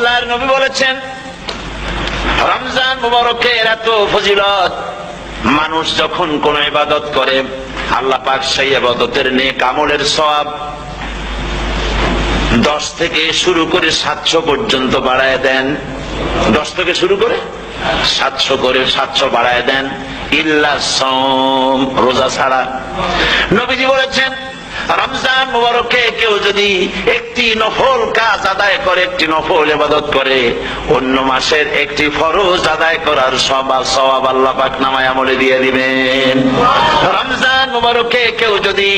আল্লাহর নবী বলেছেন রমজান মুবারকের এত ফজিলত, মানুষ যখন কোন ইবাদত করে আল্লাহ পাক সেই ইবাদতের নেক আমলের সওয়াব 10 থেকে শুরু করে 700 পর্যন্ত বাড়ায় দেন। 10 থেকে শুরু করে 700 বাড়ায় দেন, ইল্লা সাওম, রোজা ছাড়া। নবীজি বলেছেন রমজান মুবারকে কেউ যদি একটি নফল কাজ আদায় করে, একটি নফল ইবাদত করে, অন্য মাসের একটি ফরজ আদায় করার সওয়াব আল্লাহ পাক নামায় আমলে দিয়ে দিবেন। রমজান মুবারকে কেউ যদি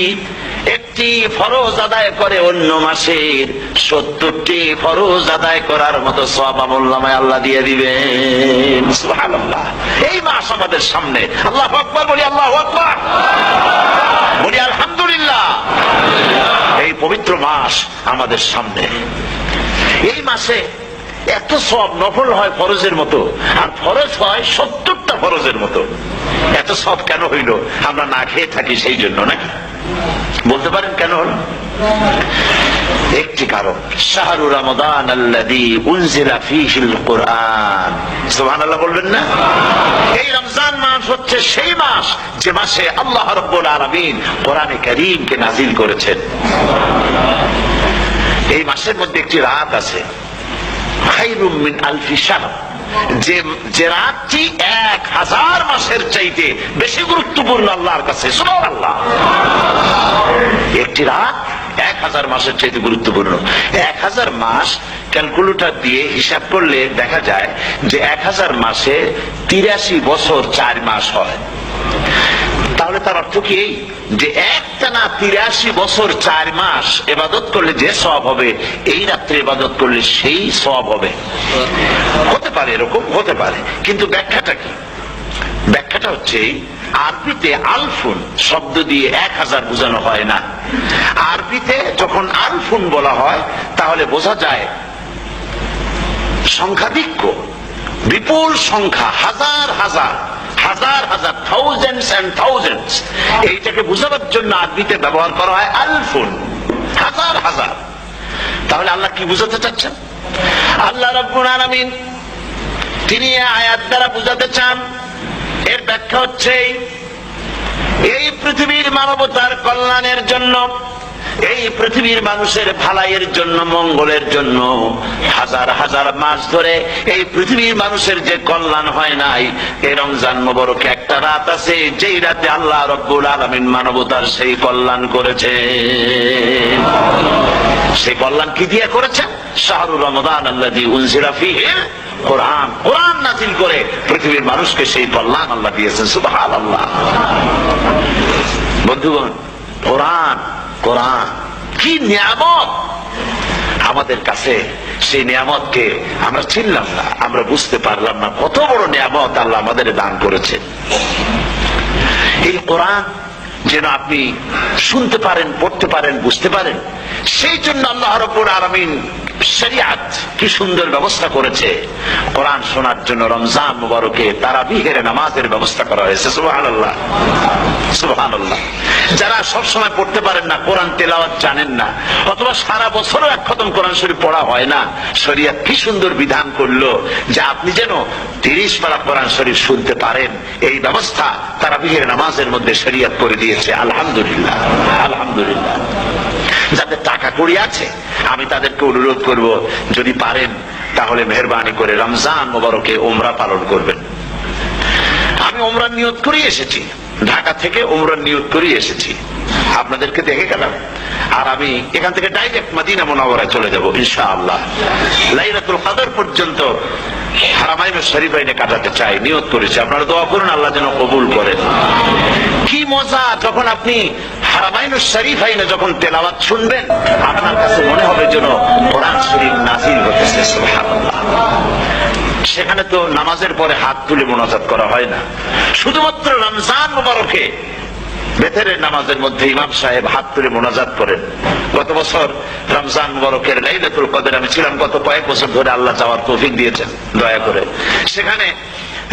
একটি ফরজ আদায় করে, অন্য মাসের 70টি ফরজ আদায় করার মতো সওয়াব আমলনামায় আল্লাহ দিয়ে দিবেন। সুবহানাল্লাহ। এই মাস আমাদের সামনে, আল্লাহু আকবার বলি, আল্লাহু আকবার বলি, আলহামদুলিল্লাহ। এই পবিত্র মাস আমাদের সামনে, এই মাসে এত সওয়াব, নফল হয় ফরজের মতো আর ফরজ হয় 70টা ফরজের মতো। এত সওয়াব কেন হইল? আমরা না খেয়ে থাকি সেই জন্য নাকি? বলতে পারেন কেন হলো? একটি কারণ, শাহরু রমাদান আল্লাযী উনজিলা ফীহিল কুরআন। সুবহানাল্লাহ বলবেন না? এই রমজান মাস হচ্ছে সেই মাস যে মাসে আল্লাহ রাব্বুল আলামিন কোরআনে কারীমকে নাযিল করেছেন। এই মাসের মধ্যে একটি রাত আছে, খায়রুম মিন আলফি শাহর, যে রাতটি 1000 মাসের চাইতে বেশি গুরুত্বপূর্ণ আল্লাহর কাছে। সুবহানাল্লাহ। একটি রাত 1000 মাসের চাইতে গুরুত্বপূর্ণ। 1000 মাস ক্যালকুলেটর দিয়ে হিসাব করলে দেখা যায় যে 1000 মাসে 83 বছর 4 মাস হয়। তাহলে তার অর্থ কি যে একটানা 83 বছর 4 মাস ইবাদত করলে যে সওয়াব হবে, এই রাত্রে ইবাদত করলে সেই সওয়াব হবে। হতে পারে, এরকম হতে পারে, কিন্তু ব্যাখ্যাটা কি? ব্যাখ্যাটা হচ্ছে আরবিতে আলফুন শব্দ দিয়ে 1000 বোঝানো হয় না। আরবিতে যখন আলফুন বলা হয় তাহলে বোঝা যায় সংখ্যাধিক্য, বিপুল সংখ্যা, হাজার হাজার হাজার হাজার, থাউজেন্ডস এন্ড থাউজেন্ডস। এইটাকে বোঝানোর জন্য আরবিতে ব্যবহার করা হয় আলফুন, হাজার হাজার। তাহলে আল্লাহ কি বুঝাতে চাচ্ছেন? আল্লাহ রাব্বুল আলামিন তিনি আয়াত দ্বারা বুঝাতে চান, এর ব্যাখ্যা হচ্ছে এই পৃথিবীর মানবতার কল্যাণের জন্য, এই পৃথিবীর মানুষের ভালাইয়ের জন্য, মঙ্গলের জন্য হাজার হাজার মাস ধরে এই পৃথিবীর মানুষের যে কল্যাণ হয় নাই, এই রমজান মুবারকে একটা রাত আছে যেই রাতে আল্লাহ রাব্বুল আলামিন মানবতার সেই কল্যাণ করেছে। সেই কল্যাণ কি দিয়ে করেছেন? শাহরু রমাদান আল্লাযী উনজিলা ফীহিল কোরআন, কোরআন নাযিল করে পৃথিবীর মানুষকে সেই কল্যাণ আল্লাহ দিয়েছেন। সুবহানাল্লাহ। বন্ধুগণ, কোরআন, কোরআন কি নিয়ামত আমাদের কাছে! সেই নিয়ামতকে আমরা চিনলাম না, আমরা বুঝতে পারলাম না কত বড় নিয়ামত আল্লাহ আমাদের দান করেছে। এই কোরআন যেন আপনি শুনতে পারেন, পড়তে পারেন, বুঝতে পারেন, সেই জন্য আল্লাহ রাব্বুল আলামিন শরিয়াত কি সুন্দর ব্যবস্থা করেছে। কোরআন শোনার জন্য রমজান মুবারকে তারাবিহের নামাজের ব্যবস্থা করা হয়েছে। সুবহানাল্লাহ, সুবহানাল্লাহ। যারা সব সময় পড়তে পারেন না, কোরআন তেলাওয়াত জানেন না, অথবা সারা বছরও এক খতম কোরআন শরীফ পড়া হয় না, শরিয়াত কি সুন্দর বিধান করলো যে আপনি যেন 30 পারা কোরআন শরীফ শুনতে পারেন। এই ব্যবস্থা তারাবিহের নামাজের মধ্যে শরিয়াত করে দিয়েছে। আলহামদুলিল্লাহ, আলহামদুলিল্লাহ। যাদের টাকা কড়ি আছে আমি তাদেরকে অনুরোধ করব, যদি পারেন তাহলে মেহেরবানি করে রমজান মুবারকে উমরা পালন করবেন। আমি উমরার নিয়ত করে এসেছি, ঢাকা থেকে উমরার নিয়ত করে এসেছি, আপনাদেরকে দেখে গেলাম। আর আমি এখান থেকে ডাইরেক্ট মদিনা মুনাওয়ারায় চলে যাব ইনশাআল্লাহ। লাইলাতুল কদর পর্যন্ত হারামাইন শরীফাইনে কাটাতে চাই, নিয়ত করেছি। আপনারা দোয়া করুন আল্লাহ যেন কবুল করেন। কি মজা যখন আপনি হারামাইন শরীফাইনে যখন তেলাওয়াত শুনবেন, আপনার কাছে মনে হবে যেন কোরআন শরীফ নাযিল হতেছে। সুবহানাল্লাহ। সেখানে তো নামাজের পরে হাত তুলে মোনাজাত করা হয় না, শুধুমাত্র রমজান মুবারকে বেতেরের নামাজের মধ্যে ইমাম সাহেব হাত তুলে মোনাজাত করেন। গত বছর রমজান মুবারকের লাইলাতুল কদর আমি ছিলাম, গত কয়েক বছর ধরে আল্লাহ যাওয়ার তৌফিক দিয়েছেন দয়া করে। সেখানে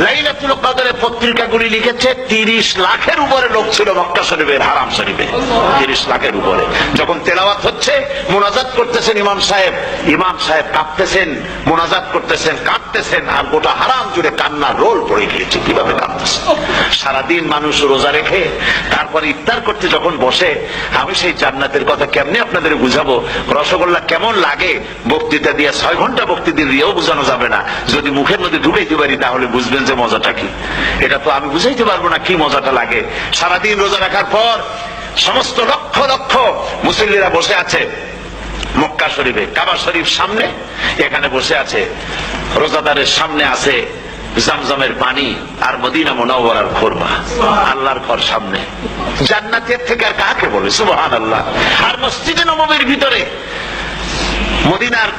লাইলাতুল কদরের পত্রিকাগুলি লিখেছে 30 লাখের উপরে লোক ছিল মক্কা শরীফের হারাম শরীফে, 30 লাখের উপরে। যখন তেলাওয়াত হচ্ছে, মুনাজাত করতেছেন ইমাম সাহেব কাঁপতেছেন, মুনাজাত করতেছেন, কাঁদতেছেন, আর গোটা হারাম জুড়ে কান্নার রোল পড়ে গিয়েছে। কিভাবে কাঁদতেছে! সারাদিন মানুষ রোজা রেখে তারপর ইফতার করতে যখন বসে, আমি সেই জান্নাতের কথা কেমনে আপনাদের বুঝাবো? রসগোল্লা কেমন লাগে বক্তৃতা দিয়ে 6 ঘন্টা বক্তৃতা দিয়েও বোঝানো যাবে না। যদি মুখের মধ্যে ঢুকাইতে পারি তাহলে বুঝবেন যে মজাটা কি। এটা তো আমি বুঝাইতে পারবো না কি মজাটা লাগে। সারাদিন রোজা রাখার পর সমস্ত লক্ষ লক্ষ মুসল্লিরা বসে আছে মক্কা শরীফে, কাবা শরীফ সামনে, এখানে বসে আছে। রোজাদারের সামনে আছে জামজামের পানি আর মদিনা মুনাওয়ারার খুরমা, আল্লাহর ঘর সামনে। জান্নাতের থেকে আর কাকে বলে? সুবহানাল্লাহ। আর মসজিদে নববীর ভিতরে মদিনার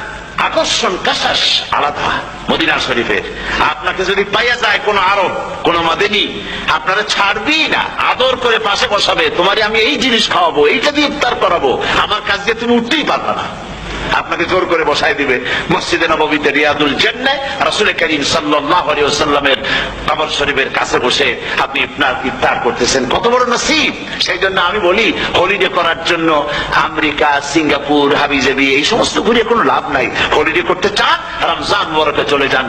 আকর্ষণ কাশাস আলাদা। মদিনা শরীফের আপনাকে যদি পাইয়া যায় কোন আরব, কোন মাদানী, আপনারা ছাড়বি না, আদর করে পাশে বসাবে, তোমারে আমি এই জিনিস খাওয়াবো, এইটা দিয়ে ইফতার করাবো, আমার কাছ দিয়ে তুমি উঠতেই পারবে না, আপনাকে জোর করে বসাই দিবে। মসজিদে নববীতে রিয়াদুল জান্নাহ রাসূল করিম সাল্লাল্লাহু আলাইহি ওয়াসাল্লামের কবর শরীফের কাছে বসে আপনি ইফতার করতেছেন, কত বড় নসিব। সেই জন্য আমি বলি, হলিডে করার জন্য আমেরিকা, সিঙ্গাপুর, হাবিজাবি এই সমস্ত ঘুরে কোনো লাভ নাই। হলিডে করতে চান, রমজান মুবারকে চলে যান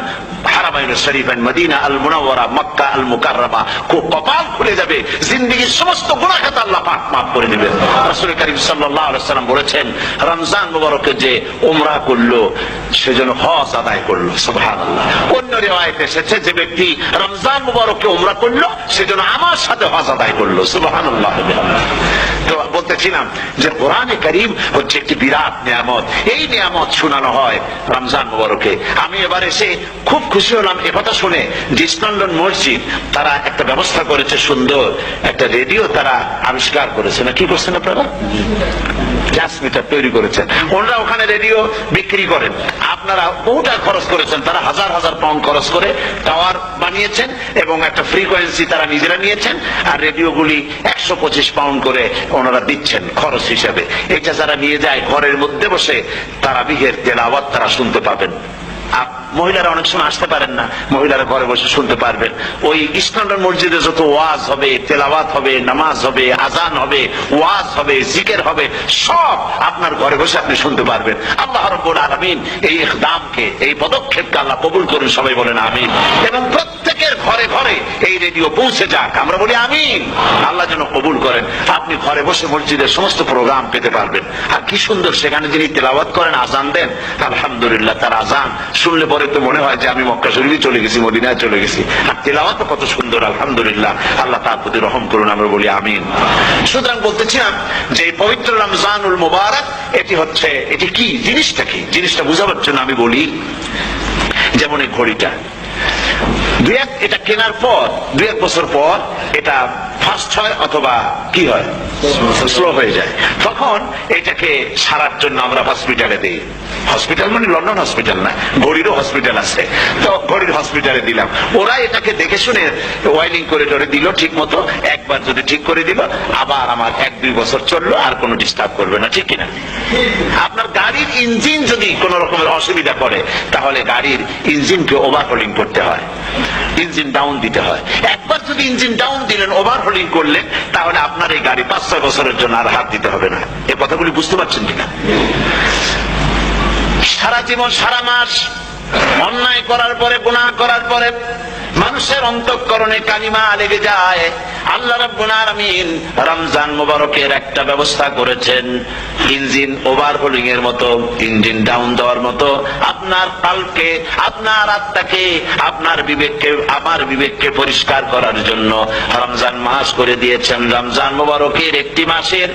হারামাইন শরীফান, মদিনা আল মুনাওয়ারা, মক্কা আল মুকাররমা। কপাল খুলে যাবে, জিন্দেগীর সমস্ত গুনাহ খাতা আল্লাহ পাক মাফ করে দিবেন। রাসূল করিম সাল্লাল্লাহু আলাইহি ওয়াসাল্লাম বলেছেন, রমজান মুবারকে যে উমরা করলো সেজন্য হজ আদায় করলো। সুবহানাল্লাহ। অন্য রিওয়ায়াতে এসেছে, যে ব্যক্তি রমজান মুবারকে উমরা করলো সেজন্য আমার সাথে হজ আদায় করলো। সুবহানাল্লাহ। তো বলতেছিলাম যে কোরআনে কারীম হচ্ছে একটি বিরাট নিয়ামত। এই নিয়ামত শোনানো হয় রমজান মুবারকে। আমি এবার এসে খুব খুশি হলাম এ কথা শুনে যে ইস্ট লন্ডন মসজিদ তারা একটা ব্যবস্থা করেছে, সুন্দর একটা রেডিও তারা আবিষ্কার করেছে। না কি করছেন আপনারা? ট্রান্সমিটার তৈরি করেছেন। ওনারা ওখানে রেডিও বিক্রি করেন। আপনারা বহুটা খরচ করেছেন, তারা হাজার হাজার পাউন্ড খরচ করে টাওয়ার বানিয়েছেন এবং একটা ফ্রিকোয়েন্সি তারা নিজেরা নিয়েছেন, আর রেডিওগুলি 125 পাউন্ড করে ওনারা দিচ্ছেন খরচ হিসেবে। এটা যারা নিয়ে যায় ঘরের মধ্যে বসে তারাবিহের তেলাওয়াত তারা শুনতে পাবেন। মহিলারা অনেক সময় আসতে পারেন না, মহিলারা ঘরে বসে শুনতে পারবেন। ওই ইস্ট লন্ডন মসজিদে যত ওয়াজ হবে, তেলাওয়াত হবে, নামাজ হবে, আজান হবে, ওয়াজ হবে, জিকির হবে, সব আপনার ঘরে বসে আপনি শুনতে পারবেন। আল্লাহ রাব্বুল আলামিন এই ইকদামকে, এই পদক্ষেপকে আল্লাহ কবুল করুন, সবাই বলেন আমিন। এবং প্রত্যেকের ঘরে ঘরে এই রেডিও পৌঁছে যাক, আমরা বলি আমিন। আল্লাহ যেন কবুল করেন। আপনি ঘরে বসে মসজিদের সমস্ত প্রোগ্রাম পেতে পারবেন। আর কি সুন্দর সেখানে যিনি তেলাওয়াত করেন, আজান দেন, আলহামদুলিল্লাহ, তার আজান শুনলে পরে তো মনে হয় যে আমি মক্কা শরীফে চলে গেছি, মদিনায় চলে গেছি। আর তেলাওয়াত কত সুন্দর, আলহামদুলিল্লাহ। আল্লাহ তার প্রতি রহম করুন, আমরা বলি আমিন। সুতরাং বলতেছিলাম যে পবিত্র রমজানুল মুবারক এটি কি জিনিসটা, কি জিনিসটা বুঝাবার জন্য আমি বলি, যেমন এই ঘড়িটা এটা কেনার পর 2-1 বছর পর এটা ফাস্ট হয় অথবা কি হয়, স্লো হয়ে যায়। তখন এটাকে সারার জন্য আমরা হসপিটালে দিই। হসপিটাল মানে লন্ডন হসপিটাল না, ঘড়িরও হসপিটাল আছে। তো ঘড়ির হসপিটালে দিলাম, ওরা এটাকে দেখে শুনে ওয়াইলিং করে টরে দিল ঠিক মতো। একবার যদি ঠিক করে দিল, আবার আমার 1-2 বছর চললো, আর কোনো ডিস্টার্ব করবে না, ঠিক কিনা? আপনার গাড়ির ইঞ্জিন যদি কোন রকমের অসুবিধা করে, তাহলে গাড়ির ইঞ্জিনকে ওভারহোলিং করতে হয়, ইঞ্জিন ডাউন দিতে হয়। একবার যদি ইঞ্জিন ডাউন দিলেন, ওভারহোলিং করলেন, তাহলে আপনার এই গাড়ি 5-6 বছরের জন্য আর হাত দিতে হবে না। এই কথাগুলি বুঝতে পারছেন কিনা? সারা জীবন, সারা মাস অন্যায় করার পরে, গুনাহ করার পরে মানুষের অন্তঃকরণে কালিমা লেগে যায়। আল্লাহ রাব্বুল আলামিন রমজান মুবারকের একটা ব্যবস্থা করেছেন, ইঞ্জিন ওভারহোলিং এর মতো, ইঞ্জিন ডাউন দেওয়ার মতো। আপনার কালকে, আপনার আত্মাকে, আপনার বিবেককে, আমার বিবেককে পরিষ্কার করার জন্য রমজান মাস করে দিয়েছেন। রমজান মুবারকের একটি মাসের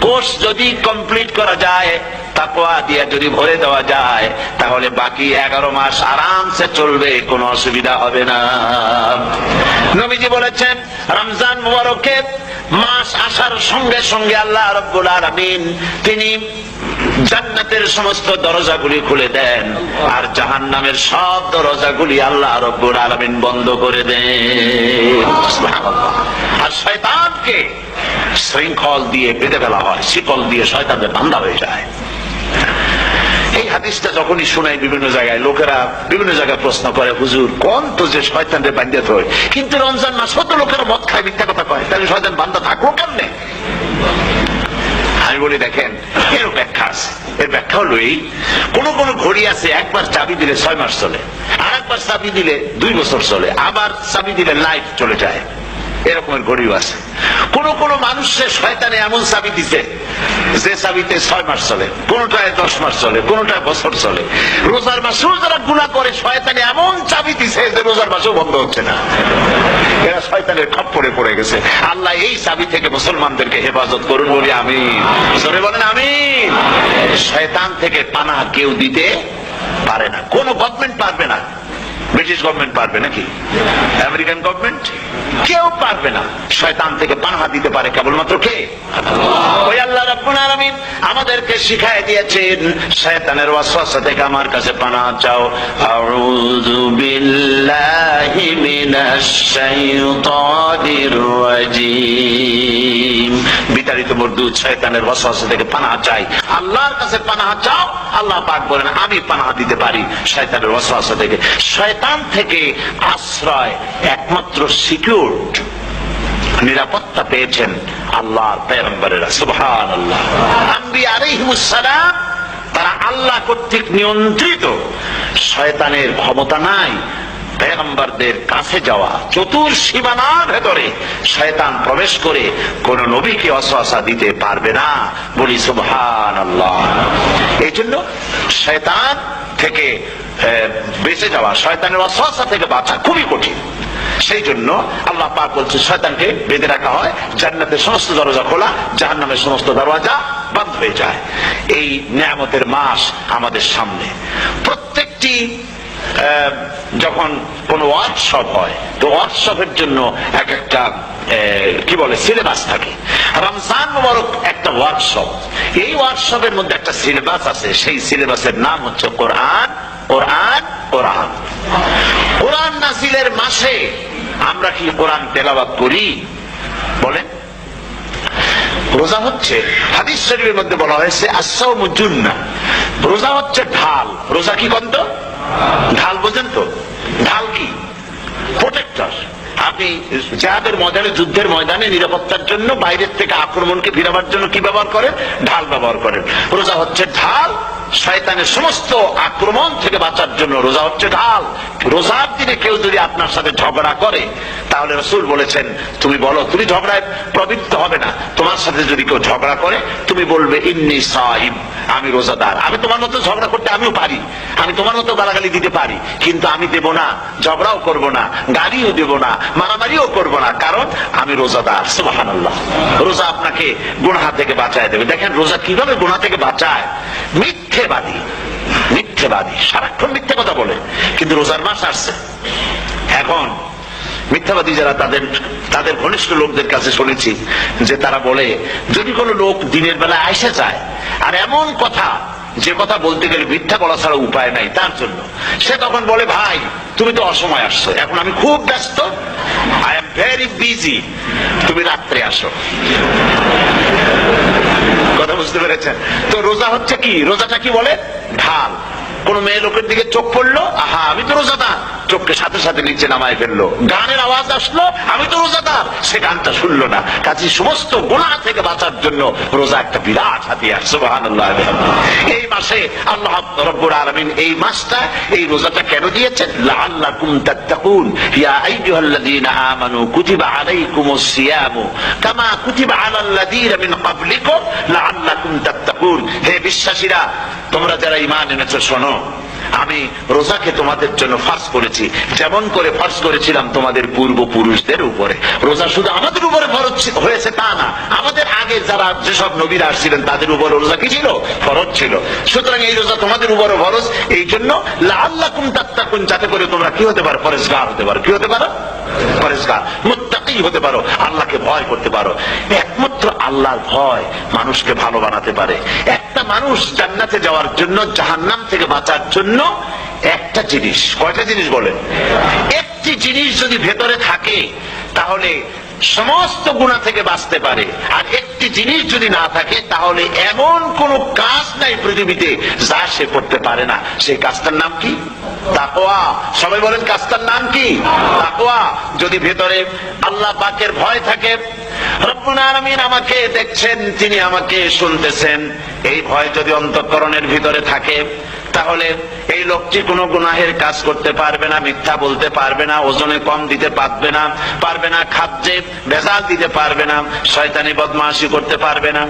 কোর্স যদি কমপ্লিট করা যায়, তাকওয়া দিয়ে যদি ভরে দেওয়া যায়, তাহলে বাকি 11 মাস আরামসে চলবে, কোনো অসুবিধা হবে না। নবীজি বলেছেন, রমজান মুবারকের মাস আসার সঙ্গে সঙ্গে আল্লাহ রাব্বুল আলামিন তিনি জান্নাতের সমস্ত দরজাগুলি খুলে দেন, আর জাহান্নামের সব দরজাগুলি আল্লাহ রাব্বুল আলামিন বন্ধ করে দেন। সুবহানাল্লাহ। আর শয়তানকে শৃঙ্খল দিয়ে বেঁধে ফেলা হয়, শিকল দিয়ে শয়তানের বান্ধা হয়ে যায়। এই হাদিসটা যখনই শোনাই বিভিন্ন জায়গায় লোকেরা বিভিন্ন জায়গায় প্রশ্ন করে, হুজুর কোন তো যে শয়তানরে বান্ধা হয়, কিন্তু রমজান মাস কত লোকেরা মদ খায়, মিথ্যা কথা কয়, তাহলে শয়তান বান্ধা থাকলো কেমনে? আমি বলি দেখেন, এর ব্যাখ্যা আছে। এর ব্যাখ্যা হলো এই, কোন কোন ঘড়ি আছে একবার চাবি দিলে 6 মাস চলে, আর একবার চাবি দিলে 2 বছর চলে, আবার চাবি দিলে লাইফ চলে যায়, এরকমের ঘড়িও আছে। কোন কোন মানুষের শয়তানে এমন চাবি দিছে যে চাবিতে 6 মাস চলে, কোনটায় 10 মাস চলে, কোনটায় বছর চলে। রোজার মাসেও যারা গুনাহ করে শয়তানে এমন চাবি দিছে যে রোজার মাসেও বন্ধ হচ্ছে না, এরা শয়তানের খপ্পরে পড়ে গেছে। আল্লাহ এই চাবি থেকে মুসলমানদেরকে হেফাজত করুন বলি আমিন। জোরে বলেন আমিন। শয়তান থেকে পানাহ কেউ দিতে পারে না, কোন গভর্নমেন্ট পারবে না। ব্রিটিশ গভর্নমেন্ট পারবে নাকি? American government? কেউ পারবে না। শয়তান থেকে পানাহ দিতে পারে কেবলমাত্র কে? ওই আল্লাহ রাব্বুল আলামিন আমাদেরকে শিখায় দিয়েছেন, শয়তানের ওয়াসওয়াসা থেকে আমার কাছে পানাহ চাও। আউযু বিল্লাহি মিনাশ শাইতানির রাজীম। বিতাড়িত মরদুদ শয়তানের ওয়াসওয়াসা থেকে পানাহ চাই, আল্লাহর কাছে পানাহ চাও। আল্লাহ পাক বলেন আমি পানাহ দিতে পারি শয়তানের ওয়াসওয়াসা থেকে। শয়তান থেকে আশ্রয় একমাত্র সিকিউরড, নিরাপত্তা পেয়েছেন আল্লাহর পয়গম্বরেরা। সুবহানাল্লাহ। আম্বিয়া আলাইহিমুস সালাম তারা আল্লাহ কর্তৃক নিয়ন্ত্রিত, শয়তানের ক্ষমতা নাই পয়গম্বরদের কাছে যাওয়া। চতুর্সীমানার ভেতরে শয়তান প্রবেশ করে কোন নবীকে ওয়াসওয়াসা দিতে পারবে না, বলি সুবহানাল্লাহ। এই জন্য শয়তান থেকে বেঁচে যাওয়া, শয়তানের ওয়াসওয়াসা থেকে বাঁচা খুবই কঠিন। সেই জন্য আল্লাহ পাক বলছে শয়তানকে বেঁধে রাখা হয়, জান্নাতের সমস্ত দরজা খোলা, জাহান্নামের সমস্ত দরজা বন্ধ হয়ে যায়। এই নিয়ামতের মাস আমাদের সামনে। প্রত্যেকটি যখন কোন ওয়ার্কশপ হয়, তো ওয়ার্কশপের জন্য এক একটা কি বলে সিলেবাস থাকে। রমজান মুবারক একটা ওয়ার্কশপ। এই ওয়ার্কশপের মধ্যে একটা সিলেবাস আছে, সেই সিলেবাসের নাম হচ্ছে কোরআন। কোরআন কোরআন কোরআন নাযিলের মাসে আমরা কি কোরআন তেলাওয়াত করি? বলেন। রোজা হচ্ছে, হাদিস শরীফের মধ্যে বলা হয়েছে আস-সাওমু জুন্নাহ, রোজা হচ্ছে ঢাল। রোজা কি বন্ধ? ঢাল বোঝেন তো? ঢাল কি? প্রোটেক্টর। আপনি জিহাদের ময়দানে, যুদ্ধের ময়দানে নিরাপত্তার জন্য, বাইরের থেকে আক্রমণকে ফিরাবার জন্য কি ব্যবহার করেন? ঢাল ব্যবহার করেন। রোজা হচ্ছে ঢাল, শয়তানের সমস্ত আক্রমণ থেকে বাঁচার জন্য রোজা হচ্ছে ঢাল। রোজার দিনে কেউ যদি আপনার সাথে ঝগড়া করে, তাহলে রাসূল বলেছেন তুমি বলো, তুমি ঝগড়ায় প্রবৃত্ত হবে না। তোমার সাথে যদি কেউ ঝগড়া করে, তুমি বলবে ইন্নী সাইম, আমি রোজাদার। আমি তোমার মতো ঝগড়া করতে আমিও পারি, আমি তোমার মতো গালাগালি দিতে পারি, কিন্তু আমি দেব না, ঝগড়াও করব না, গালিও দেব না, মারামারিও করব না, কারণ আমি রোজাদার। সুবহানাল্লাহ। রোজা আপনাকে গুনাহ থেকে বাঁচায় দেবে। দেখেন রোজা কিভাবে গুনাহ থেকে বাঁচায়। মিথ্যেবাদী, মিথ্যেবাদী সারাক্ষণ মিথ্যে কথা বলে, কিন্তু রোজার মাস আসছে, এখন মিথ্যাবাদী যারা, তাদের ঘনিষ্ঠ লোকদের কাছে শুনেছি যে তারা বলে, যদি কোনো লোক দিনের বেলা আইসা যায় আর এমন কথা, যে কথা বলতে গেলে মিথ্যা বলা ছাড়া উপায় নাই তার জন্য, সে তখন বলে ভাই তুমি তো অসময় আসছো, এখন আমি খুব ব্যস্ত, আই এম ভেরি বিজি, তুমি রাত্রে আসো। কথা বুঝতে পেরেছেন তো? রোজা হচ্ছে কি? রোজাটা কি বলে? ঢাল। কোন মেয়ে লোকের দিকে চোখ পড়লো, আহা আমি তো রোজাদার, চোখকে সাথে সাথে নিচে নামায় ফেললো। গানের আওয়াজ আসলো, আমি তো রোজাদার, সে গানটা শুনলো না। কাজে সমস্ত গুনাহ থেকে বাঁচার জন্য রোজা একটা বিরাট হাতিয়ার। সুবহানাল্লাহ। এই মাসে আল্লাহ রাব্বুল আলামিন এই মাসটা, এই রোজাটা কেন দিয়েছেন? লাআল্লাকুম তাত্তাকুন, ইয়া আইয়ুহাল্লাযীনা আমানু কুতিবা আলাইকুমুস সিয়ামু কামা কুতিবা আলাল্লাযীনা মিন ক্বাবলিকুম লাআল্লাকুম তাত্তাকুন। হে বিশ্বাসীরা, তোমরা যারা ঈমান এনেছো, শোনো, আমি রোজাকে তোমাদের জন্য ফরজ করেছি, যেমন করে ফরজ করেছিলাম তোমাদের পূর্বপুরুষদের উপরে। রোজা শুধু আমাদের উপরে ফরজ হয়েছে তা না, আমাদের আগে যারা যেসব নবীরা আসছিলেন তাদের উপরে রোজা কি ছিল? ফরজ ছিল। সুতরাং এই রোজা তোমাদের উপরে ফরজ, এই জন্য লাআল্লাকুম তাত্তাকুন, যাতে করে তোমরা কি হতে পারো? পরেজগার হতে পারো। কি হতে পারো? পরেজগার, মুত্তাকি হতে পারো, আল্লাহকে ভয় করতে পারো। একমাত্র আল্লাহর ভয় মানুষকে ভালো বানাতে পারে। একটা মানুষ জান্নাতে যাওয়ার জন্য, জাহান্নাম থেকে বাঁচার জন্য একটা জিনিস, কয়টা জিনিস বলেন? একটি জিনিস যদি ভেতরে থাকে, তাহলে সমস্ত গুনাহ থেকে বাঁচতে পারে। আর একটি জিনিস যদি না থাকে তাহলে এমন কোন কাজ নাই পৃথিবীতে যা সে করতে পারে না। সেই কাজটার নাম কি? তাকওয়া। সবাই বলেন কাজটার নাম কি? তাকওয়া। যদি ভেতরে আল্লাহ পাকের ভয় থাকে, রব্বুল আলামিন আমাকে দেখছেন, তিনি আমাকে শুনতেছেন, এই ভয় যদি অন্তঃকরণের ভিতরে থাকে, তাহলে এই লোকটি কোনো গুনাহের কাজ করতে পারবে না, মিথ্যা বলতে পারবে না, ওজনে কম দিতে পারবে না, খাদ্যে ভেজাল দিতে পারবে না, শয়তানি বদমাশি করতে পারবে না।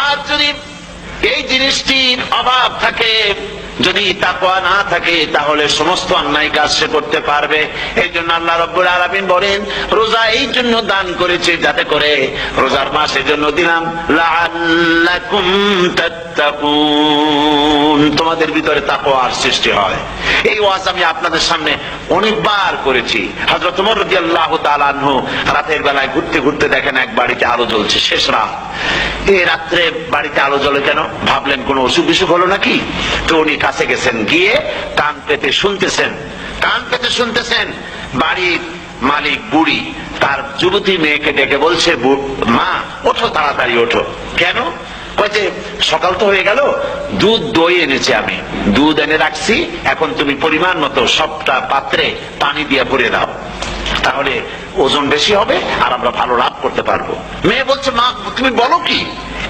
আর যদি এই জিনিসটির অভাব থাকে, যদি তাকওয়া না থাকে, তাহলে সমস্ত অন্যায় কাজ সে করতে পারবে। এই জন্য আল্লাহ রাব্বুল আলামিন বলেন, রোজা এই জন্য দান করেছে যাতে করে, রোজার মাস এই জন্য দিলাম, লাআল্লাকুম তাত্তাকুন, তোমাদের ভিতরে তাকওয়ার সৃষ্টি হয়। এই ওয়াজ আমি আপনাদের সামনে অনেকবার করেছি। হযরত ওমর রাদিয়াল্লাহু তাআলা আনহু রাতের বেলায় ঘুরতে ঘুরতে দেখেন এক বাড়িতে আলো জ্বলছে, শেষ রাত। এই রাত্রে বাড়িতে আলো জ্বলে কেন? ভাবলেন কোন অসুখ বিসুখ হলো নাকি। তো উনি কাছে গেছেন, গিয়ে কান পেতে শুনতেছেন। বাড়ির মালিক বুড়ি তার যুবতী মেয়েকে ডেকে বলছে, মা ওঠো, তাড়াতাড়ি ওঠো। কেন? যে সকাল তো হয়ে গেল, দুধ দই এনেছি, আমি দুধ এনে রাখছি, এখন তুমি পরিমাণ মতো সবটা পাত্রে পানি দিয়ে ভরে দাও, তাহলে ওজন বেশি হবে আর আমরা ভালো লাভ করতে পারবো। মেয়ে বলছে, মা তুমি বলো কি,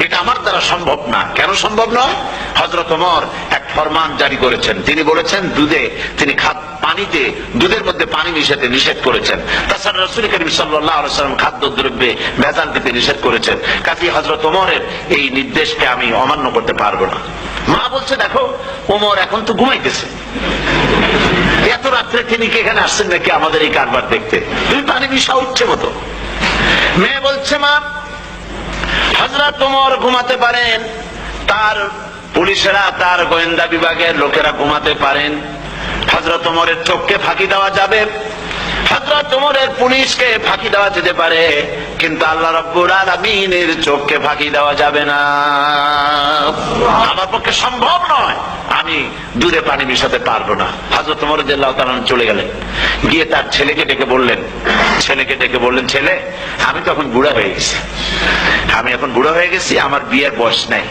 এটা আমার দ্বারা সম্ভব না। কেন সম্ভব নয়? হযরত ওমর এক ফরমান জারি করেছেন, তিনি বলেছেন পানিতে, দুধের মধ্যে পানি মিশাতে নিষেধ করেছেন। তাছাড়া রাসূল করিম সাল্লাল্লাহু আলাইহি ওয়াসাল্লাম খাদ্যদ্রব্যে ভেজাল দিতে নিষেধ করেছেন। কাজেই হযরত ওমরের এই নির্দেশকে আমি অমান্য করতে পারবো না। মা বলছে, দেখো ওমর এখন তো ঘুমাইতেছে, এত রাত্রে তিনি কি এখানে আসছেন নাকি আমাদের এই কারবার দেখতে? তুমি পানি মিশা উঠছে মতো। মেয়ে বলছে, মা হযরত ওমর ঘুমাতে পারেন, তার পুলিশেরা, তার গোয়েন্দা বিভাগের লোকেরা ঘুমাতে পারেন, হযরত ওমরের চোখকে ফাঁকি দেওয়া যাবে, হযরত ওমরের পুলিশকে ফাঁকি দেওয়া যেতে পারে, কিন্তু আল্লাহ রাব্বুল আলামিনের চোখকে ফাঁকি দেওয়া যাবে না। আমার পক্ষে সম্ভব নয়, আমি দুধে পানি মিশাতে পারবো না। হযরত ওমর রাদিয়াল্লাহু তাআলা চলে গেলেন, গিয়ে তার ছেলেকে ডেকে বললেন, ছেলে আমি তো এখন বুড়া হয়ে গেছি, আমার বিয়ের বয়স নাই,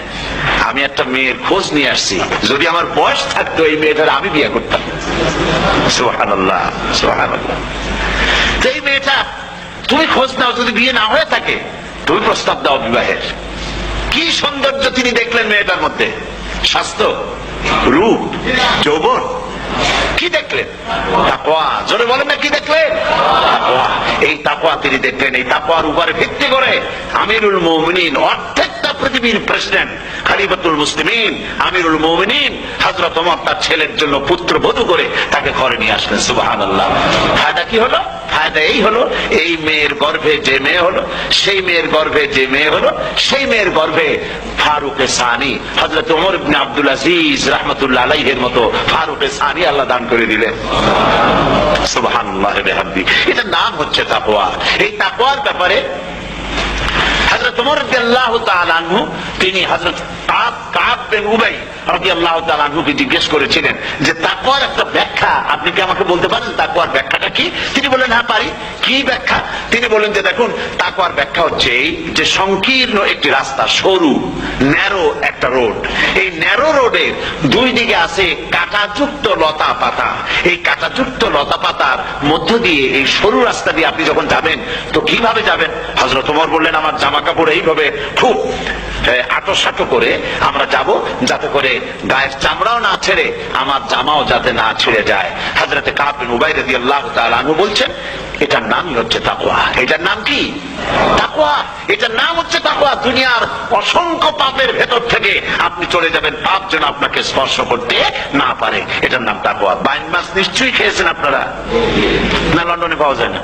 আমি একটা মেয়ের খোঁজ নিয়ে আসছি, যদি আমার বয়স থাকতো এই মেয়েটার আমি বিয়ে করতাম। সুবহানাল্লাহ, সুবহানাল্লাহ। এই মেয়েটা তুমি খোঁজ নাও, যদি বিয়ে না হয়ে থাকে তুমি প্রস্তাব দাও বিবাহের। কি সৌন্দর্য তিনি দেখলেন মেয়েটার মধ্যে, স্বাস্থ্য, রূপ, যৌবন, কি দেখলেন? তাকওয়া। জোরে বলেন না, কি দেখলেন? তাকওয়া। এই তাকওয়া তিনি দেখলেন। এই তাকওয়ার উপরে ভিত্তি করে আমিরুল মুমিনিন, অর্ধেকটা পৃথিবীর প্রেসিডেন্ট, খলিফাতুল মুসলিমিন, আমিরুল মুমিনিন হযরত ওমর তার ছেলের জন্য পুত্রবধূ করে তাকে ঘরে নিয়ে আসলেন। সুবহানাল্লাহ। ফায়দা কি হলো? ফায়দা এই হলো, এই মেয়ের গর্ভে যে মেয়ে হলো, সেই মেয়ের গর্ভে যে মেয়ে হলো, সেই মেয়ের গর্ভে ফারুক সানি, হযরত ওমর ইবনে আব্দুল আজিজ রাহমাতুল্লাহ আলাইহির মতো ফারুক সানি আল্লাহ দান করে দিলেন। সুবহানাল্লাহ বিহামদি। এটার নাম হচ্ছে তাকওয়া। এই তাকওয়ার ব্যাপারে হযরত ওমর রাদিয়াল্লাহু তাআলা আনহু, তিনি হযরত কাব বিন উবাই রাদিয়াল্লাহু তাআলা আনহুকে জিজ্ঞেস করেছিলেন যে তাকওয়ার একটা ব্যাখ্যা আপনি কি আমাকে বলতে পারেন, তাকওয়ার ব্যাখ্যাটা কি? তিনি বললেন, হ্যাঁ পারি। কি ব্যাখ্যা? তিনি বললেন যে দেখুন, তাকওয়ার ব্যাখ্যা হচ্ছে এই যে সংকীর্ণ একটি রাস্তা, সরু ন্যারো একটা রোড, এই ন্যারো রোডের দুই দিকে আছে কাঁটাযুক্ত লতা পাতা, এই কাঁটাযুক্ত লতা পাতার মধ্য দিয়ে এই সরু রাস্তা দিয়ে আপনি যখন যাবেন তো কিভাবে যাবেন? হযরত ওমর বললেন, আমার জামা কাপড় এইভাবে খুব আঁটো করে আমরা যাব, যাতে করে গায়ের চামড়াও না ছেড়ে আমার জামাও যাতে না ছেড়ে যায়। হযরত কাব বিন উবাই রাদিয়াল্লাহু তাআলা আনহু বলছেন, এটার নামই হচ্ছে তাকওয়া। এটার নাম কি? তাকওয়া। এটার নাম হচ্ছে তাকওয়া। দুনিয়ার অসংখ্য পাপের ভেতর থেকে আপনি চলে যাবেন, পাপ যেন আপনাকে স্পর্শ করতে না পারে, এটার নাম তাকওয়া। বাইন মাছ নিশ্চয়ই খেয়েছেন আপনারা, না লন্ডনে পাওয়া যায় না?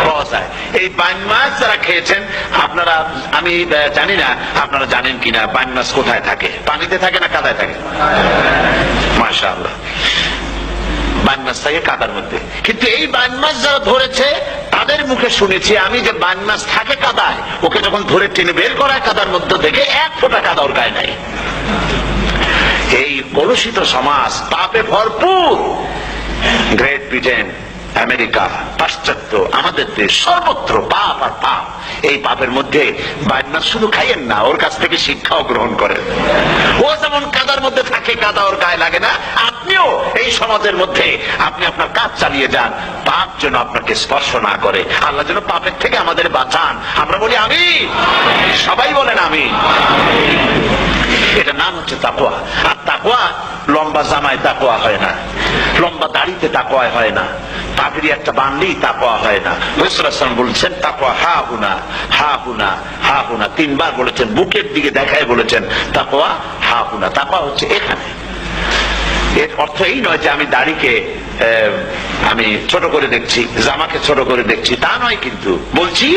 পাওয়া যায়। এই বাইন মাছ যারা খেয়েছেন আপনারা, আমি জানি না আপনারা জানেন কিনা, বাইন মাছ কোথায় থাকে? পানিতে থাকে না কাদায় থাকে? মাশাআল্লাহ, বাইন মাছ থাকে কাদার মধ্যে। কিন্তু এই বাইন মাছ যারা ধরেছে তাদের মুখে শুনেছি আমি যে বাইন মাছ থাকে কাদায়, ওকে যখন ধরে টেনে বের করায় কাদার মধ্যে থেকে এক ফোঁটা কাদা ওর গায়ে নাই। এই কলুষিত সমাজ, পাপে ভরপুর। গ্রেট ব্রিটেন, আমেরিকা, পাশ্চাত্য, আমাদের দেশ, সর্বত্র পাপ আর পাপ। এই পাপের মধ্যে বাইনা শুধু খাইয়েন না, ওর কাছ থেকে শিক্ষাও গ্রহণ করেন। ও যেমন কাদার মধ্যে থাকে, কাদা ওর গায়ে লাগে না, আপনিও এই সমাজের মধ্যে আপনি আপনার কাজ চালিয়ে যান, পাপ যেন আপনাকে স্পর্শ না করে। আল্লাহ যেন পাপের থেকে আমাদের বাঁচান। আমরা বলি আমিন, সবাই বলেন আমিন। এটা নাম হচ্ছে তাকওয়া। আর তাকওয়া লম্বা জামায় তাকওয়া হয় না, লম্বা দাড়িতে তাকওয়া হয় না, পাগড়ি একটা বানলেই তাকওয়া হয় না। রাসূলুল্লাহ সাল্লাল্লাহু আলাইহি ওয়াসাল্লাম বলেছেন তাকওয়া হা হুনা, হা হুনা, হা হুনা, তিনবার বলেছেন, বুকের দিকে দেখায় বলেছেন তাকওয়া হা হুনা। তাকওয়া হচ্ছে এখানে। এর অর্থ এই নয় যে আমি দাড়িকে আমি ছোট করে দেখছি, জামাকে ছোট করে দেখছি, তা নয়। কিন্তু বলছি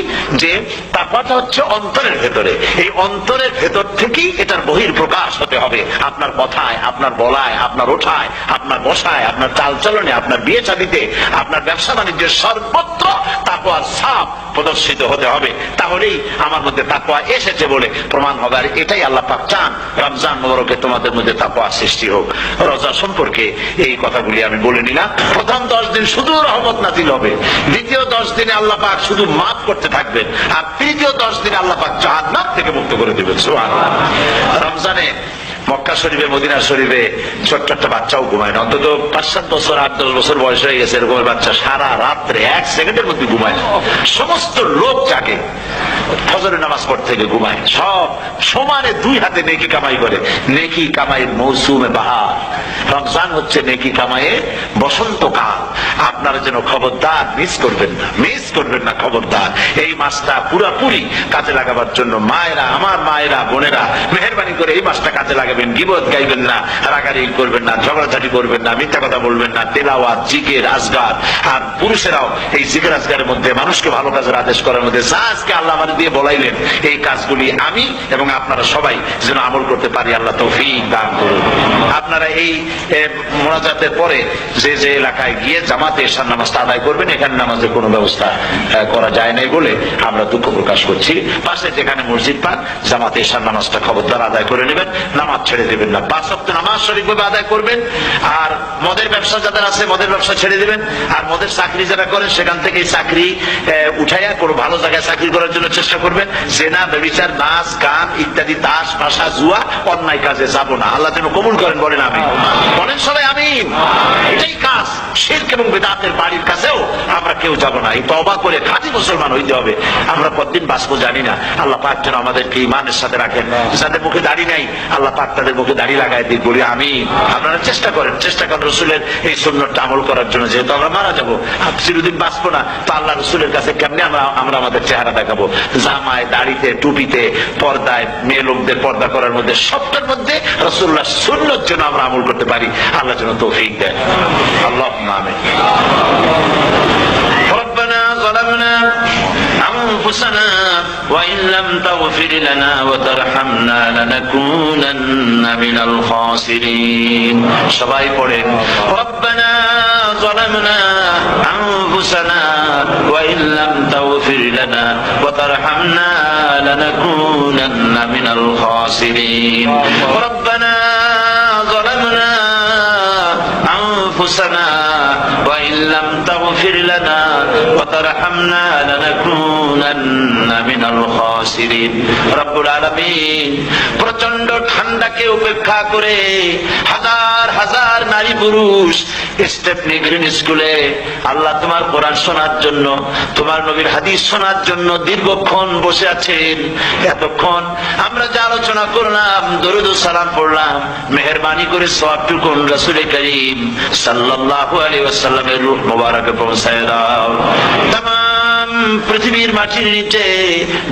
যে তাকওয়াটা হচ্ছে অন্তরের ভেতরে। এই অন্তরের ভেতর থেকেই এটার বহির প্রকাশ হতে হবে। আপনার কথায়, আপনার বলায়, আপনার ওঠায়, আপনার বসায়, আপনার চালচলনে, আপনার বিয়ে শাদীতে, আপনার ব্যবসা বাণিজ্যের সর্বত্র তাকওয়ার ছাপ প্রদর্শিত হতে হবে। তাহলেই আমার মধ্যে তাকওয়া এসেছে বলে প্রমাণ হবে। আর এটাই আল্লাহ পাক চান। রমজান মুবারকে তোমাদের মধ্যে তাকওয়া সৃষ্টি হোক। রোজা সম্পর্কে এই কথাগুলি আমি বলে নিলাম। প্রথম 10 দিন শুধু রহমত নাযিল হবে, দ্বিতীয় 10 দিনে আল্লাহ পাক শুধু মাফ করতে থাকবেন, আর তৃতীয় 10 দিনে আল্লাহ পাক জাহান্নাম থেকে মুক্ত করে দেবেন। সুবহানাল্লাহ। রমজানে মক্কা শরীফে, মদিনা শরীফে ছোট্ট একটা বাচ্চাও ঘুমায় না। অন্তত 5-7 বছর, 8-10 বছর বয়স হয়ে গেছে এরকমের বাচ্চা সারা রাত্রে 1 সেকেন্ডের মধ্যে ঘুমায় না। সমস্ত লোক জাগে, ফজরের নামাজ পড়তে থেকে ঘুমায়, সব সমানে 2 হাতে নেকি কামাই করে। নেকি কামাইয়ের মৌসুমে বাহার। রমজান হচ্ছে নেকি কামাইয়ের বসন্তকাল। আপনারা যেন খবরদার মিস করবেন না, মিস করবেন না, খবরদার। এই মাসটা পুরাপুরি কাজে লাগাবার জন্য মায়েরা, আমার মায়েরা, বোনেরা, মেহেরবানি করে এই মাসটা কাজে লাগাবেন। গীবত গাইবেন না, রাগারাগি করবেন না, ঝগড়াঝাটি করবেন না, মিথ্যা কথা বলবেন না, তেলাওয়াত, জিকির, আজগার। আর পুরুষেরাও এই জিকির আজগারের মধ্যে, মানুষকে ভালো কাজের আদেশ করার মধ্যে যা আজকে আল্লাহ আমাদের দিয়ে বলাইলেন, এই কাজগুলি আমি এবং আপনারা সবাই যেন আমল করতে পারি। আল্লাহ তৌফিক দান করুন। আপনারা এই মোনাজাতের পরে যে যে এলাকায় গিয়ে জামাতে এশার নামাজটা আদায় করবেন, এখানে নামাজের কোনো ব্যবস্থা করা যায় নাই বলে আমরা দুঃখ প্রকাশ করছি। পাশে যেখানে মসজিদ পান, জামাতে এশার নামাজটা খবরদার আদায় করে নেবেন, নামাজ ছেড়ে দেবেন না। 5 ওয়াক্ত নামাজ সঠিকভাবে আদায় করবেন। আর মদের ব্যবসা যাদের আছে, মদের ব্যবসা ছেড়ে দিবেন। আর মদের চাকরি যারা করেন, সেখান থেকে চাকরি উঠাইয়া কোনো ভালো জায়গায় চাকরি করার জন্য চেষ্টা করবেন। জেনা, ব্যভিচার, নাচ, গান ইত্যাদি, তাস, পাশা, জুয়া, অন্যায় কাজে যাব না। আল্লাহ যেন কবুল করেন, বলেন আমিন। বলেন সবাই আমিন। এটাই কাজ। শিরক এবং বিদআতের বাড়ির কাছেও আমরা কেউ যাব না। এই তওবা করে খাঁটি মুসলমান হইতে হবে। আমরা কতদিন বাঁচবো জানি না। আল্লাহ পাক যেন আমাদেরকে ঈমানের সাথে রাখেন। যাদের মুখে দাড়ি নাই, আল্লাহ পাক তাদের মুখে দাড়ি লাগায় দিক, বলি আমিন। আপনারা চেষ্টা করেন, চেষ্টা করেন রসুলের এই সুন্নতটা আমল করার জন্য। যেহেতু আমরা মারা যাবো, চিরদিন বাঁচবো না, তো আল্লাহ রসুলের কাছে কেমনে আমরা আমাদের চেহারা দেখাবো? জামায়, দাড়িতে, টুপিতে, পর্দায়, মেয়ে লোকদের পর্দা করার মধ্যে, সবটার মধ্যে রাসূলুল্লাহর সুন্নত যেন আমরা আমল করতে পারি। আল্লাহ যেন তৌফিক দেন। আল্লাহুম্মা আমিন। ربنا ظلمنا أنفسنا وإن لم تغفر لنا وترحمنا لنكونن من الخاسرين. সবাই পড়েন ربنا ظلمنا أنفسنا وإن لم تغفر لنا وترحمنا لنكونن من الخاسرين. ربنا ظلمنا أنفسنا وإن لم تغفر لنا وترحمنا لنكونن من الخاسرين. রব্বুল আলামিন প্রচন্ড ঠান্ডাকে উপেক্ষা করে হাজার হাজার নারী পুরুষ স্টেপনি গ্রিন স্কুলে আল্লাহ তোমার কোরআন শোনার জন্য, তোমার নবীর হাদিস শোনার জন্য দীর্ঘক্ষণ বসে আছেন। এতক্ষণ আমরা যে আলোচনা করলাম, দরুদ ও সালাম পড়লাম, মেহেরবানি করে সওয়াবটুকু রাসূল করিম সাল্লাল্লাহু আলাইহি ওয়াসাল্লামের রূহ মোবারকে পৌঁছায় দাও। তামাম পৃথিবীর মাটির নিচে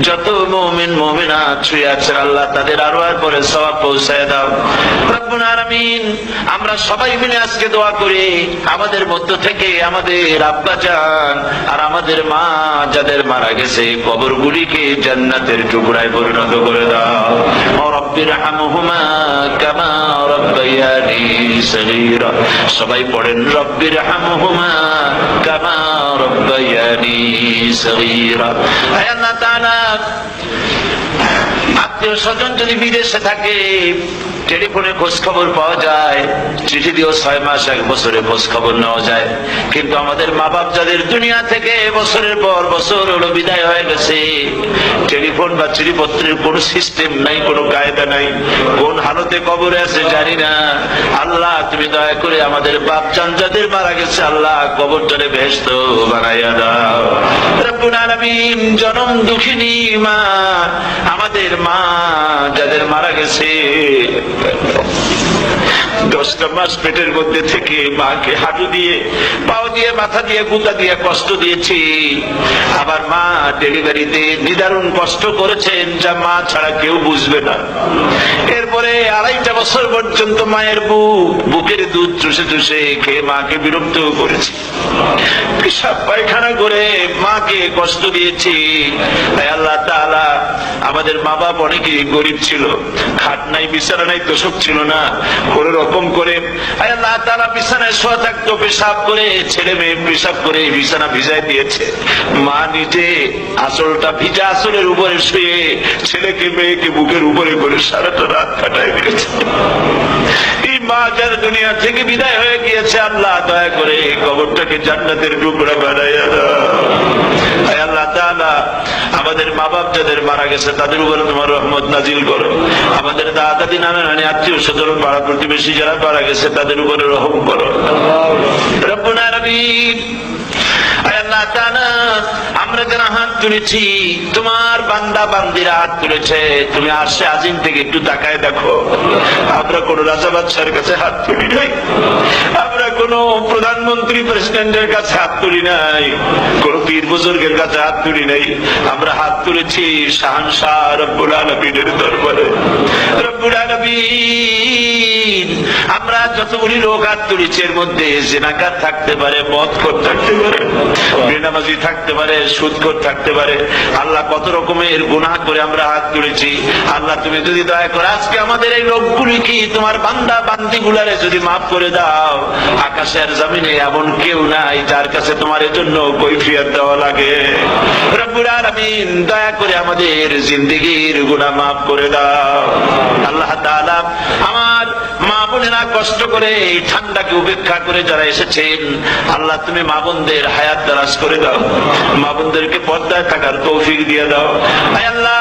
যত মুমিন মুমিনাত শুয়ে আছেন, আল্লাহ তাদের আরওয়ার পরে সওয়াব পৌঁছায় দাও। রব্বুল আলামিন আমরা সবাই মিলে আজকে দোয়া করি, আমাদের মধ্য থেকে আমাদের আব্বা জান আর আমাদের মা যাদের মারা গেছে, কবরগুলিকে জান্নাতের টুকরায় পরিণত করে দাও। রব্বিরহামহুমা কামা রাব্বায়ানি সগীরা। সবাই পড়েন রব্বিরহামহুমা কামা রাব্বায়ানি সগীরা। হে আল্লাহ তাআলা, আত্মীয় স্বজন যদি বিদেশে থাকে টেলিফোনে খোঁজ খবর পাওয়া যায়, চিঠি দিয়েও 6 মাস 1 বছরে খোঁজ খবর নেওয়া যায়। কিন্তু আমাদের মা বাপ যাদের দুনিয়া থেকে বছরের পর বছর হলো বিদায় হয়ে গেছে, টেলিফোন বা চিঠিপত্রের কোন সিস্টেম নাই, কোনো কায়দা নাই, কোন হালতে কবরে আছে জানি না। আল্লাহ তুমি দয়া করে আমাদের বাপ জান যাদের মারা গেছে আল্লাহ কবরটারে বেহেশত বানাইয়া দাও। রব্বুল আলামিন জনম দুঃখিনী মা, আমাদের মা যাদের মারা গেছে 10টা মাস পেটের মধ্যে থেকে মাকে হাঁটু দিয়ে পাও দিয়ে মাথা দিয়ে গুতা দিয়ে কষ্ট দিয়েছি। আবার মা ডেলিভারিতে নিদারুণ কষ্ট করেছেন যা মা ছাড়া কেউ বুঝবে না। এরপরে 2.5টা বছর পর্যন্ত মায়ের বুকের দুধ চুষে চুষে খেয়ে মাকে বিরক্ত করেছি, পেশাব পায়খানা করে মাকে কষ্ট দিয়েছি। তাই আল্লাহ তাআলা আমাদের মা বাপ অনেকেই গরিব ছিল, খাট নাই বিছানা নাই তোষক ছিল না, কোন রকম করে আল্লাহ তাআলা বিছানায় শোয়া থাকতো, পেশাব করে ছেলে মেয়ে পেশাব করে বিছানা ভিজাই দিয়েছে। মা নিজে আঁচলটা ভিজা আঁচলের উপরে শুয়ে ছেলেকে মেয়েকে বুকের উপরে করে সারাটা রাত কাটায় দিয়েছে। এই মা যার দুনিয়া থেকে বিদায় হয়ে গিয়েছে আল্লাহ দয়া করে কবরটাকে জান্নাতের টুকরা বানাইয়া দাও। আল্লাহ তাআলা আমাদের মা বাপ যাদের মারা গেছে তাদের উপরে তোমার রহমত নাজিল করো। আমাদের দাদা দাদি নানা নানি আত্মীয় স্বজন পাড়া প্রতিবেশী যারা মারা গেছে তাদের উপরে রহম করো। রব্বুল আলামিন আল্লাহ তাআলা আমরা যারা হাত তুলেছি তোমার বান্দা বান্দিরা হাত তুলেছে, তুমি আরশে আজিম থেকে একটু তাকায় দেখো। আমরা কোন রাজা বাদশার কাছে হাত তুলি নাই, আমরা কোন প্রধানমন্ত্রী প্রেসিডেন্টের কাছে হাত তুলি নাই, কোন পীর বুজুর্গের কাছে হাত তুলি নাই। আমরা হাত তুলেছি শাহনশাহ রব্বুল আলামিনের দরবারে। রব্বুল আলামিন আমরা যতগুলি লোক হাত তুলেছি এর মধ্যে জিনাকার থাকতে পারে, মদখোর থাকতে পারে, বেনামাজি থাকতে পারে, সুদখোর থাকতে পারে। আল্লাহ কত রকমের গুনাহ করে আমরা হাত তুলেছি। আল্লাহ তুমি যদি দয়া করে আজকে আমাদের এই লোকগুলি কি তোমার বান্দা বান্দি গুলারে যদি মাফ করে দাও, আকাশের জমিনে এমন কেউ নাই যার কাছে তোমার জন্য কৈফিয়ত দেওয়া লাগে। রব্বুল আলামিন দয়া করে আমাদের জিন্দেগির গুনাহ মাফ করে দাও। আল্লাহ তাআলা আমার মা বোনেরা কষ্ট করে এই ঠান্ডাকে উপেক্ষা করে যারা এসেছেন আল্লাহ তুমি মা বোনদের হায়াত দারাজ করে দাও, মা বোনদেরকে পর্দায় থাকার তৌফিক দিয়ে দাও। আয় আল্লাহ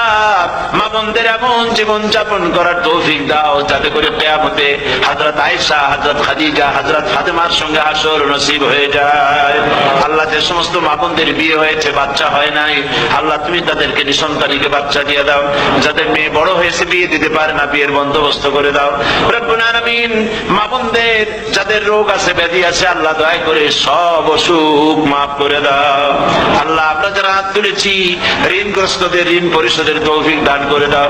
মা বোনদের এমন জীবন যাপন করার তৌফিক দাও যাতে করে কিয়ামতে হযরত আয়েশা, হযরত খাদিজা, হযরত ফাতেমার সঙ্গে হাসর নসিব হয়ে যায়। আল্লাহ যে সমস্ত মা বোনদের বিয়ে হয়েছে বাচ্চা হয় নাই আল্লাহ তুমি তাদেরকে নিঃসন্তানীকে বাচ্চা দিয়ে দাও। যাদের মেয়ে বড় হয়েছে বিয়ে দিতে পারে না বিয়ের বন্দোবস্ত করে দাও। রব্বুল আলামিন মা বোনদের যাদের রোগ আছে ব্যাধি আছে আল্লাহ দয়া করে সব অসুখ মাফ করে দাও। আল্লাহ আমরা যারা হাত তুলেছি ঋণগ্রস্তদের ঋণ পরিশোধের তৌফিক দান করে দাও।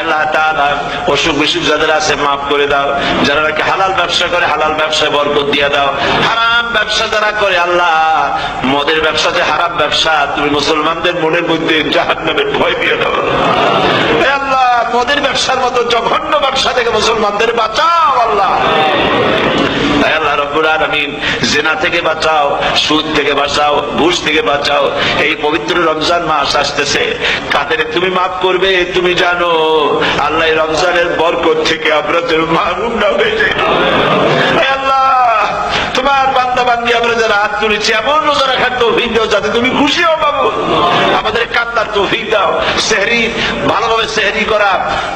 আল্লাহ তাআলা অসুখ বিসুখ যাদের আছে মাফ করে দাও। যারা নাকি হালাল ব্যবসা করে হালাল ব্যবসায় বরকত দিয়ে দাও। হারাম ব্যবসা যারা করে আল্লাহ মদের ব্যবসা যে হারাম ব্যবসা তুমি মুসলমানদের মনের মধ্যে জাহান্নামের ভয় দিয়ে দাও। আল্লাহ মদের ব্যবসার মতো জঘন্য ব্যবসা থেকে মুসলমানদের বাঁচাও আল্লাহ। আল্লাহ রব্বুল আলামিন জিনা থেকে বাঁচাও, সুদ থেকে বাঁচাও, ঘুষ থেকে বাঁচাও। এই পবিত্র রমজান মাস আসতেছে কাদের তুমি মাফ করবে তুমি জানো। আল্লাহ রমজানের বরকত থেকে আমরা যেন মাহরুম না হয়ে যাই। আল্লাহ তোমার বান্দা বান্দি আমরা যারা হাত তুলেছি এমন রোজা রাখার তৌফিক দাও যাতে তুমি খুশি হও বাবু। আমাদের কান্নার তৌফিক দাও। সেহরি ভালোভাবে সেহরি করা,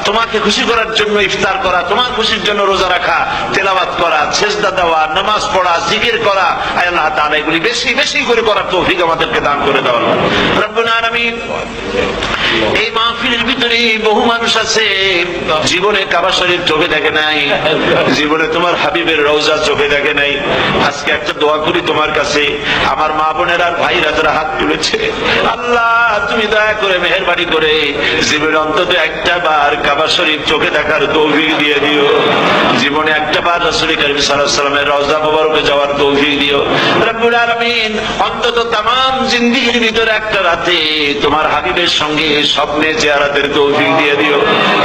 তোমাকে খুশি করার জন্য ইফতার করা, তোমার খুশির জন্য রোজা রাখা, তেলাওয়াত করা, সেজদা দেওয়া, নামাজ পড়া, জিকির করা। আল্লাহ তাআলা এগুলি বেশি বেশি করে করার তৌফিক আমাদেরকে দান করে দাও রব্বুল আলামিন। এই মাহফিলের ভিতরে বহু মানুষ আছে জীবনে কাবা শরীফ চোখে দেখে নাই, জীবনে তোমার হাবিবের রওজা চোখে দেখে নাই। আজকে একটা দোয়া করি তোমার কাছে, আমার মা বোনের আর ভাইরা যারা হাত তুলেছে আল্লাহ তুমি দয়া করে মেহেরবানি করে জীবনে অন্তত একটা বার কাবা শরীফ চোখে দেখার তৌফিক দিয়ে দিও। জীবনে একটা বার রাসূল করিম সাল্লাল্লাহু আলাইহি ওয়াসাল্লামের রওজা মোবারকে যাওয়ার তৌফিক দিও রব্বুল আলামিন। অন্তত তামাম জিন্দেগির ভিতরে একটা রাতে তোমার হাবিবের সঙ্গে স্বপ্নে জিয়ারতের তৌফিক দিয়ে দিও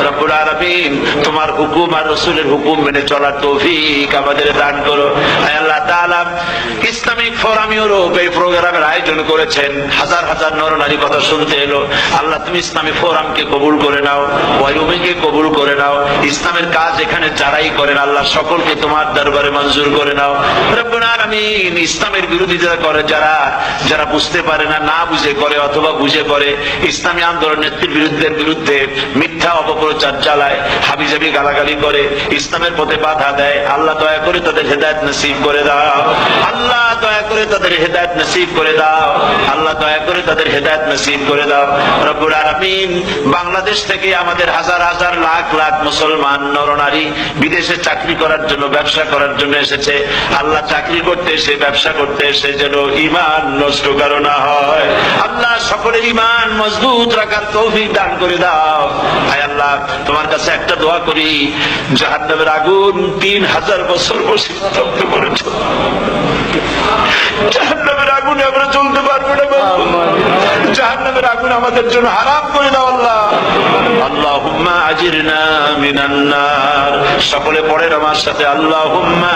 রব্বুল আলামিন। তোমার হুকুম আর রাসূলের হুকুম মেনে চলার তৌফিক আমাদের দান করো। হে আল্লাহ তাআলা, ইসলামিক ফোরাম ইউরোপ এই প্রোগ্রামের আয়োজন করেছেন, হাজার হাজার নরনারী কথা শুনতে এলো। আল্লাহ তুমি ইসলামী ফোরামকে কবুল করে নাও, ওয়াইউমিকে কবুল করে নাও, ইসলামের কাজ এখানে যারাই করেন আল্লাহ সকলকে তোমার দরবারে মঞ্জুর করে নাও রব্বুল আলামিন। ইসলামের বিরোধিতা করে যারা, যারা বুঝতে পারে না, না বুঝে করে অথবা বুঝে করে, ইসলামী আন্দোলন নেতৃবৃন্দের বিরুদ্ধে মিথ্যা অপপ্রচার চালায়, হাবিজাবি গালাগালি করে, ইসলামের পথে বাধা দেয়, আল্লাহ দয়া করে তাদের হেদায়েত নসিব করে দাও। আল্লাহ দয়া করে তাদের হেদায়েত নসিব করে দাও। আল্লাহ দয়া করে তাদের হেদায়েত নসিব করে দাও রব্বুল আলামিন। বাংলাদেশ থেকে আমাদের হাজার হাজার লাখ লাখ মুসলমান নরনারী বিদেশে চাকরি করার জন্য, ব্যবসা করার জন্য এসেছে। আল্লাহ চাকরি করতে এসে, ব্যবসা করতে এসে যেন ঈমান নষ্ট কারো না হয়। আল্লাহ সকলের ঈমান মজবুত রাখার তৌফিক দান করে দাও। হায় আল্লাহ, তোমার কাছে একটা দোয়া করি, জাহান্নামের আগুন 3000 বছর বসে তপ্ত করেছো, জাহান্নামের আগুনে আমরা চলতে পারবো না। জাহান্নামের আগুন আমাদের জন্য হারাম করে দাও আল্লাহ। আল্লাহুম্মা আজিরনা মিনান নার। সকলে পড়েন আমার সাথে, আল্লাহুম্মা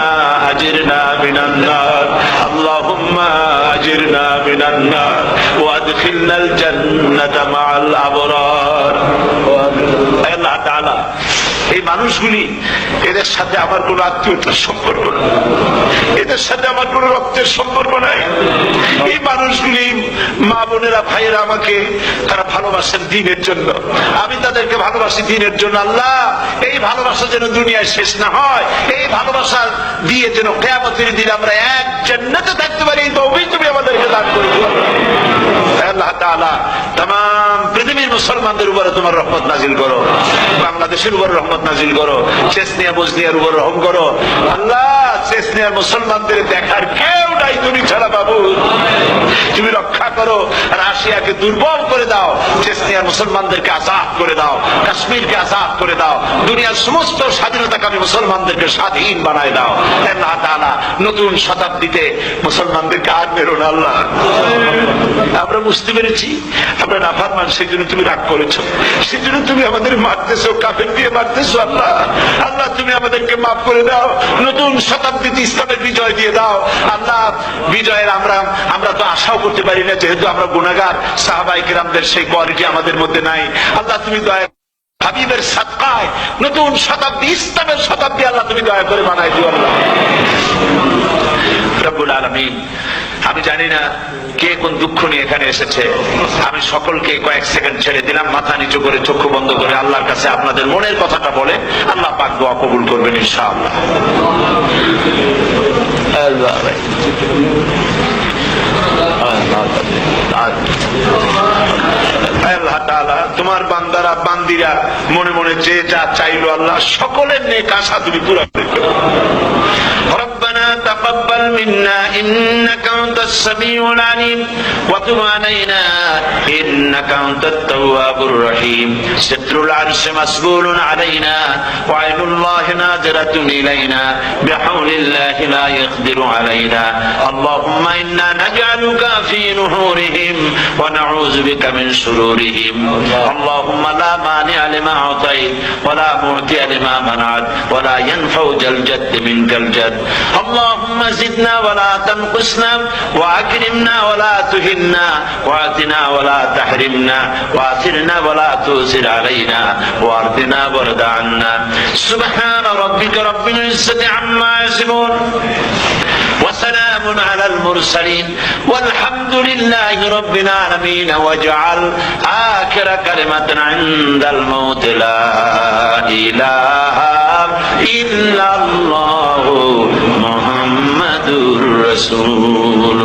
আজিরনা মিনান নার, আল্লাহুম্মা আজিরনা মিনান নার ওয়া আদখিলনাল জান্নাতা মাআল আবরার। আল্লাহ তাআলা, এই মানুষগুলি, এদের সাথে আমার কোন আত্মীয়তার সম্পর্ক নেই, এদের সাথে আমার কোন রক্তের সম্পর্ক নাই। এই মানুষগুলি, মা বোনেরা, ভাইয়েরা আমাকে তারা ভালোবাসেন দ্বীনের জন্য, আমি তাদেরকে ভালোবাসি দ্বীনের জন্য। আল্লাহ, এই ভালোবাসা যেন দুনিয়ায় শেষ না হয়, এই ভালোবাসা দিয়ে যেন কিয়ামতের দিন আমরা এক জান্নাতে থাকতে পারি, এই তৌফিক তুমি আমাদেরকে দান করে দিও আল্লাহ তাআলা। तमाम পৃথিবীর মুসলমানদের উপরে তোমার রহমত নাজিল করো, বাংলাদেশের উপর রহমত নাজিল করো, চেচনিয়া বসনিয়ার উপর রহম করো আল্লাহ। চেচনিয়ার মুসলমানদের দেখার কেউ নাই তুমি ছাড়া বাবু, তুমি রক্ষা করো। রাশিয়াকে দুর্বল করে দাও, চেচনিয়ার মুসলমানদেরকে আজাদ করে দাও, কাশ্মীরকে আজাদ করে দাও, দুনিয়ার সমস্ত স্বাধীনতাকামী মুসলমানদেরকে স্বাধীন বানায় দাও আল্লাহ তাআলা। নতুন শতাব্দীতে মুসলমানদেরকে আর মেরো না আল্লাহ। আমরা বুঝতে পেরেছি আমরা নাফরমান, সেই জন্য তুমি রাগ করেছো, সেই জন্য তুমি আমাদের মারতেছো, কাফের দিয়ে মারতেছো আল্লাহ। আল্লাহ, তুমি আমাদেরকে মাফ করে দাও, নতুন শতাব্দীতে ইসলামের বিজয় দিয়ে দাও আল্লাহ। বিজয়ের আমরা তো আশাও করতে পারি না, যেহেতু আমরা গুনাহগার। সাহাবায়ে কিরামদের সেই কোয়ালিটি আমাদের মধ্যে নাই আল্লাহ। তুমি দয়া হাবিবের সাদকায় নতুন শতাব্দী, ইসলামের শতাব্দী আল্লাহ তুমি দয়া করে বানাই দিও আল্লাহ রব্বুল আলামিন। আমি জানি না কে কোন দুঃখ নিয়ে এখানে এসেছে, আমি সকলকে কয়েক সেকেন্ড ছেড়ে দিলাম, মাথা নিচু করে চক্ষু বন্ধ করে আল্লাহর কাছে আপনাদের মনের কথাটা বলে আল্লাহ পাক দোয়া কবুল করবেন ইনশাআল্লাহ। আল্লাহ তাআলা, তোমার বান্দারা বান্দিরা মনে মনে যে যা চাইলো আল্লাহ, সকলের নেক আশা তুমি পুরা করে দাও। ربنا تقبل منا إنك أنت السميع العليم وتب علينا إنك أنت التواب الرحيم. ستر العرش مسبول علينا وعين الله ناظرة إلينا بحول الله لا يقدر علينا. اللهم إنا نجعلك في نحورهم ونعوذ بك من شرورهم. اللهم لا مانع لما أعطيت ولا معطي لما منعت ولا ينفع ذا الجد منك الجد. اللهم زدنا ولا تنقصنا واكرمنا ولا تهنا واعطنا ولا تحرمنا واثرنا ولا تؤثر علينا وارضنا وارض عنا. سبحان ربك رب العزة عما يصفون وسلام على المرسلين والحمد لله رب العالمين. واجعل آخر كلمة عند الموت لا إله إلا الله محمد رسول